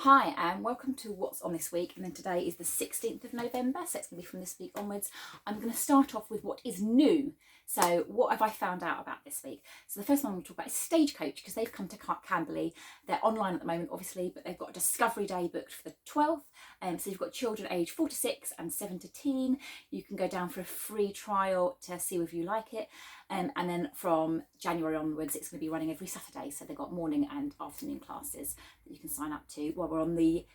Hi and welcome to What's On This Week, and then today is the 16th of November, so it's going to be from this week onwards. I'm going to start off with what is new. So what have I found out about this week? So the first one we'll talk about is Stagecoach, because they've come to Camberley. They're online at the moment obviously, but they've got a Discovery Day booked for the 12th. So you've got children aged 4 to 6 and 7 to teen. You can go down for a free trial to see whether you like it. And then from January onwards, it's going to be running every Saturday. So they've got morning and afternoon classes that you can sign up to. While we're on the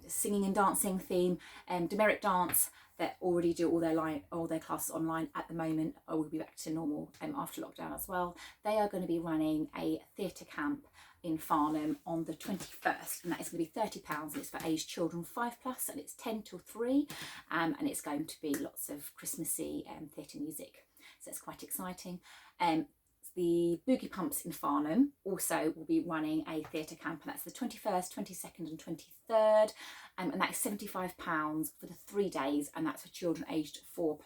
singing and dancing theme, Demeric Dance, that already do all their classes online at the moment, will be back to normal after lockdown as well. They are going to be running a theatre camp in Farnham on the 21st, and that is going to be £30, and it's for aged children 5+, and it's 10 till 3, and it's going to be lots of Christmassy theatre music, so it's quite exciting. The Boogie Pumps in Farnham also will be running a theatre camp, and that's the 21st, 22nd and 23rd, and that is £75 for the 3 days, and that's for children aged 4+.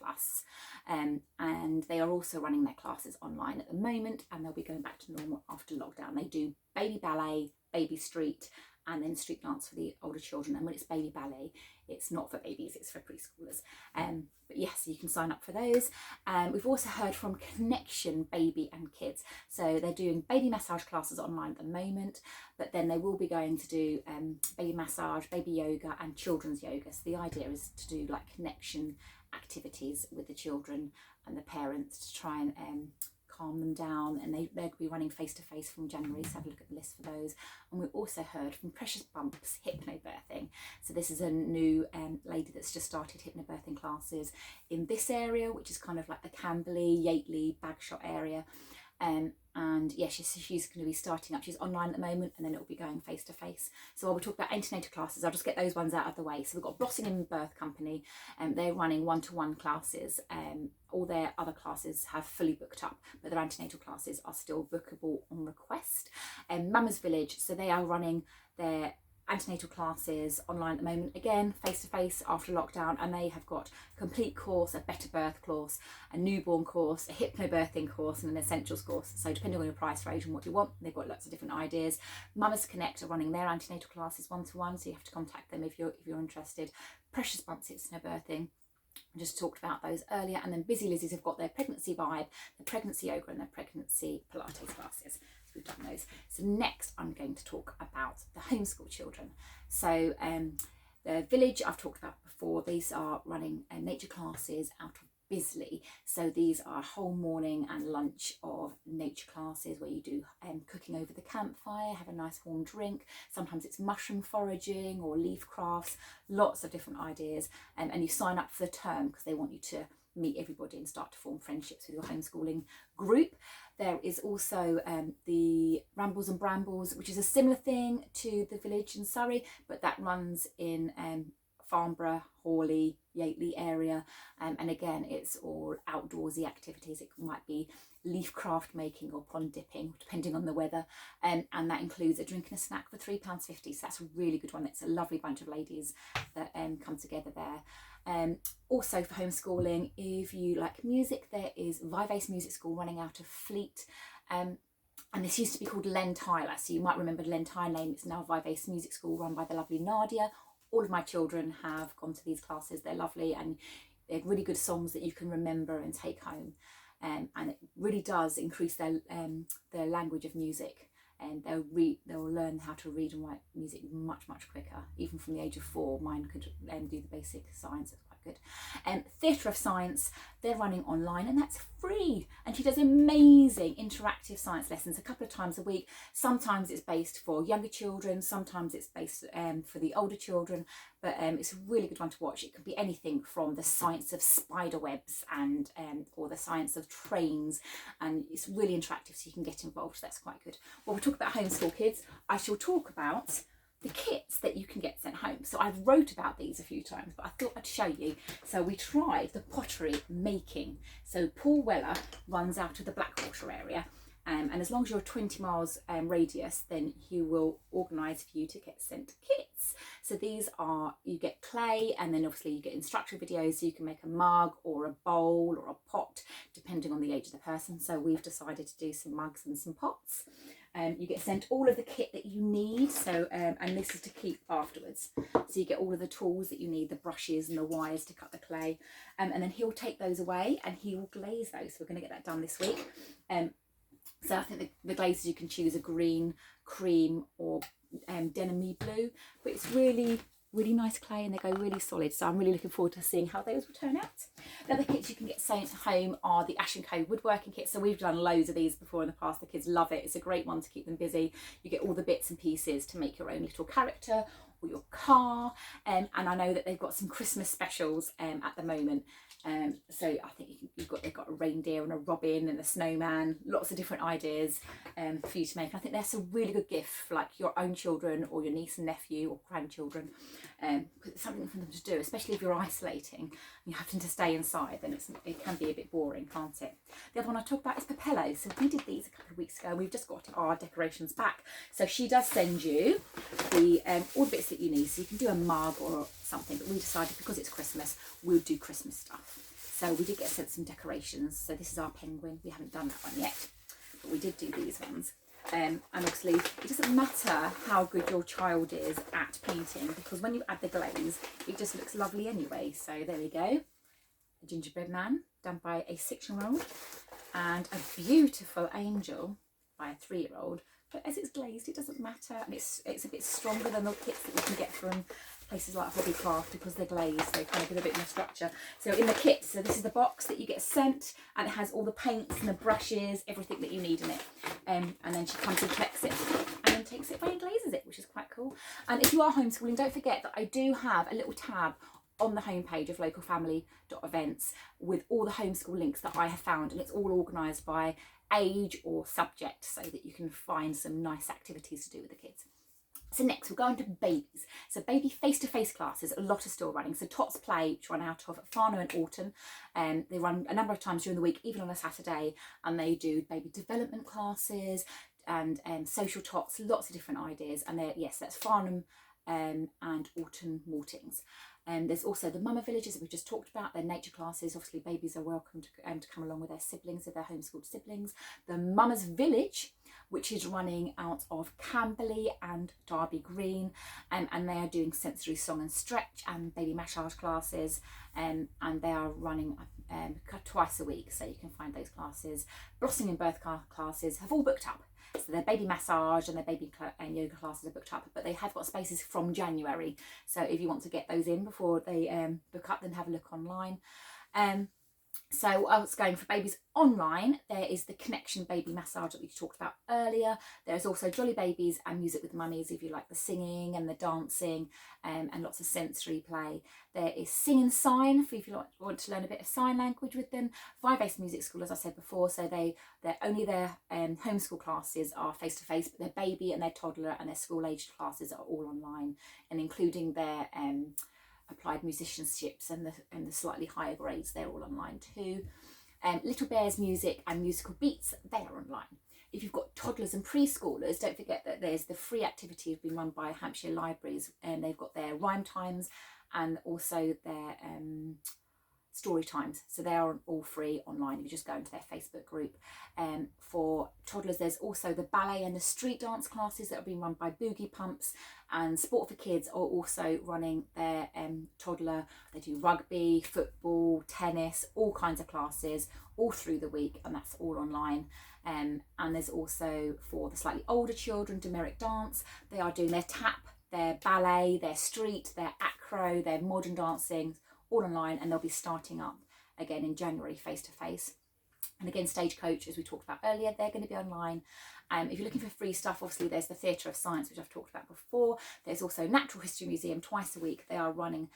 And they are also running their classes online at the moment, and they'll be going back to normal after lockdown. They do baby ballet, baby street, and then street dance for the older children. And when it's baby ballet, it's not for babies, it's for preschoolers. But yes, you can sign up for those. We've also heard from Connection Baby and Kids. So they're doing baby massage classes online at the moment, but then they will be going to do baby massage, baby yoga and children's yoga. So the idea is to do like connection activities with the children and the parents to try and calm them down, and they'll be running face-to-face from January, so have a look at the list for those. And we also heard from Precious Bumps Hypnobirthing. So this is a new lady that's just started hypnobirthing classes in this area, which is kind of like the Camberley, Yateley, Bagshot area. And yeah, she's going to be starting up. She's online at the moment, and then it will be going face to face. So while we talk about antenatal classes, I'll just get those ones out of the way. So we've got Blossoming Birth Company, and they're running one-to-one classes. All their other classes have fully booked up, but their antenatal classes are still bookable on request. Mama's Village, so they are running their antenatal classes online at the moment, again face to face after lockdown, and they have got a complete course, a better birth course, a newborn course, a hypnobirthing course, and an essentials course. So depending on your price range and what you want, they've got lots of different ideas. Mamas Connect are running their antenatal classes one-to-one, so you have to contact them if you're interested. Precious Bumps Hypnobirthing, I just talked about those earlier. And then Busy Lizzie's have got their pregnancy vibe, their pregnancy yoga and their pregnancy Pilates classes. So we've done those. So next I'm going to talk about the homeschool children. So the village I've talked about before, these are running nature classes out of Bisley. So these are a whole morning and lunch of nature classes where you do cooking over the campfire, have a nice warm drink. Sometimes it's mushroom foraging or leaf crafts, lots of different ideas. And you sign up for the term because they want you to meet everybody and start to form friendships with your homeschooling group. There is also the Rambles and Brambles, which is a similar thing to the village in Surrey, but that runs in Farnborough, Hawley, Yateley area, and again it's all outdoorsy activities. It might be leaf craft making or pond dipping depending on the weather, and that includes a drink and a snack for £3.50, so that's a really good one. It's a lovely bunch of ladies that come together there. Also for homeschooling, if you like music, there is Vivace Music School running out of Fleet, and this used to be called Len Tyler, so you might remember Len Tyler name. It's now Vivace Music School run by the lovely Nadia. All of my children have gone to these classes. They're lovely, and they're really good songs that you can remember and take home. And it really does increase their language of music, and they'll learn how to read and write music much quicker. Even from the age of 4, mine could do the basic science. It's quite good. Theatre of Science, they're running online, and that's free. And she does amazing interactive science lessons a couple of times a week. Sometimes it's based for younger children, sometimes it's based for the older children, but it's a really good one to watch. It could be anything from the science of spider webs and or the science of trains, and it's really interactive, so you can get involved. So that's quite good. Well, we'll talk about homeschool kids. I shall talk about the kits that you can get sent home. So I've wrote about these a few times, but I thought I'd show you. So we tried the pottery making. So Paul Weller runs out of the Blackwater area, and as long as you're a 20 miles radius, then he will organise for you to get sent kits. So these are, you get clay, and then obviously you get instructor videos, so you can make a mug or a bowl or a pot depending on the age of the person. So we've decided to do some mugs and some pots. You get sent all of the kit that you need, so and this is to keep afterwards. So you get all of the tools that you need, the brushes and the wires to cut the clay, and then he'll take those away and he will glaze those. So we're going to get that done this week. So I think the glazes you can choose are green, cream, or denim blue, but it's really nice clay and they go really solid, so I'm really looking forward to seeing how those will turn out. The other kits you can get sent home are the Ashen woodworking kit. So we've done loads of these before in the past. The kids love it. It's a great one to keep them busy. You get all the bits and pieces to make your own little character or your car, and I know that they've got some Christmas specials at the moment. So I think they've got a reindeer and a robin and a snowman, lots of different ideas for you to make. I think that's a really good gift for like your own children or your niece and nephew or grandchildren, because it's something for them to do, especially if you're isolating and you're having to stay inside, then it can be a bit boring, can't it? The other one I talk about is Popello. So we did these a couple of weeks ago. We've just got our decorations back. So she does send you the all the bits that you need. So you can do a mug or something, but we decided because it's Christmas, we'll do Christmas stuff. So we did get sent some decorations. So this is our penguin. We haven't done that one yet, but we did do these ones. And obviously it doesn't matter how good your child is at painting, because when you add the glaze, it just looks lovely anyway. So there we go. A gingerbread man done by a 6-year-old and a beautiful angel by a 3-year-old. But as it's glazed, it doesn't matter, and it's a bit stronger than the kits that you can get from places like Hobbycraft, because they're glazed, they kind of give a bit more structure. So in the kit, so this is the box that you get sent, and it has all the paints and the brushes, everything that you need in it. And then she comes and collects it and then takes it away and glazes it, which is quite cool. And if you are homeschooling, don't forget that I do have a little tab on the homepage of localfamily.events with all the homeschool links that I have found, and it's all organised by age or subject so that you can find some nice activities to do with the kids. So next we're going to babies. So baby face-to-face classes, a lot are still running. So Tots Play, which run out of Farnham and Alton, they run a number of times during the week, even on a Saturday, and they do baby development classes and social tots, lots of different ideas. And yes, that's Farnham and Alton Maltings. And there's also the Mama Villages that we just talked about. They're nature classes. Obviously, babies are welcome to come along with their siblings, if they're homeschooled siblings. The Mama's Village, which is running out of Camberley and Derby Green, and they are doing sensory song and stretch and baby massage classes, and they are running twice a week, so you can find those classes. Blossoming and birth classes have all booked up. So their baby massage and their baby and yoga classes are booked up, but they have got spaces from January. So if you want to get those in before they book up, then have a look online. So what's going for babies online, there is the Connection Baby Massage that we talked about earlier. There's also Jolly Babies and Music with Mummies, if you like the singing and the dancing, and lots of sensory play. There is Sing and Sign, for if you want to learn a bit of sign language with them. Vivace Music School, as I said before, so they're only their homeschool classes are face-to-face, but their baby and their toddler and their school-aged classes are all online, and including their applied musicianships and the slightly higher grades, they're all online too. Little Bears Music and Musical Beats, they are online. If you've got toddlers and preschoolers, don't forget that there's the free activities being run by Hampshire Libraries, and they've got their rhyme times and also their story times. So they are all free online if you just go into their Facebook group. For toddlers, there's also the ballet and the street dance classes that are being run by Boogie Pumps, and Sport for Kids are also running their toddler. They do rugby, football, tennis, all kinds of classes all through the week, and that's all online. And there's also for the slightly older children, Demeric Dance. They are doing their tap, their ballet, their street, their acro, their modern dancing, all online, and they'll be starting up again in January face-to-face. And again, Stagecoach, as we talked about earlier, they're going to be online. If you're looking for free stuff, obviously there's the Theatre of Science, which I've talked about before. There's also Natural History Museum twice a week. They are running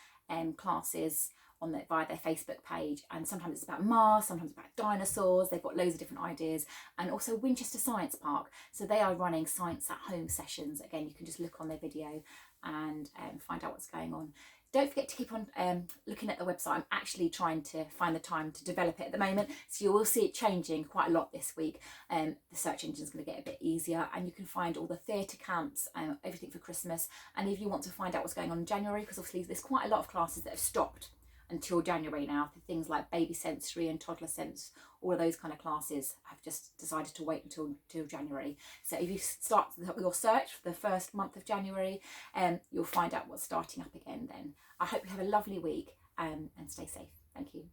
classes via their Facebook page, and sometimes it's about Mars, sometimes about dinosaurs. They've got loads of different ideas. And also Winchester Science Park, so they are running science at home sessions. Again, you can just look on their video and find out what's going on. Don't forget to keep on looking at the website. I'm actually trying to find the time to develop it at the moment, so you will see it changing quite a lot this week. The search engine is going to get a bit easier, and you can find all the theatre camps, everything for Christmas. And if you want to find out what's going on in January, because obviously there's quite a lot of classes that have stopped until January now. Things like baby sensory and toddler sense, all of those kind of classes have just decided to wait until January. So if you start your search for the first month of January, you'll find out what's starting up again then. I hope you have a lovely week and stay safe. Thank you.